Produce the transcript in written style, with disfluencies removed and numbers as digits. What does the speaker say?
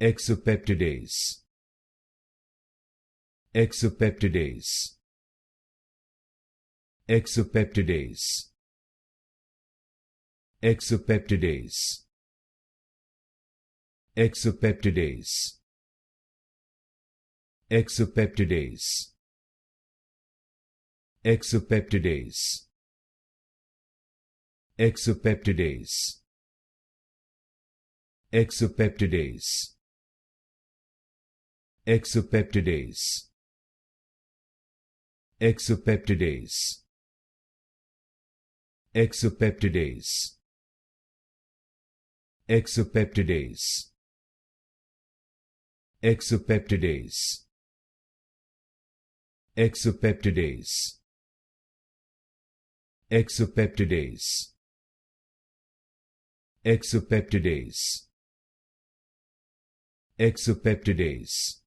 Exopeptidase. Exopeptidase. Exopeptidase. Exopeptidase. Exopeptidase. Exopeptidase. Exopeptidase. Exopeptidase. Exopeptidase. Exopeptidase. Exopeptidase. Exopeptidase. Exopeptidase. Exopeptidase. Exopeptidase. Exopeptidase. Exopeptidase. Exopeptidase.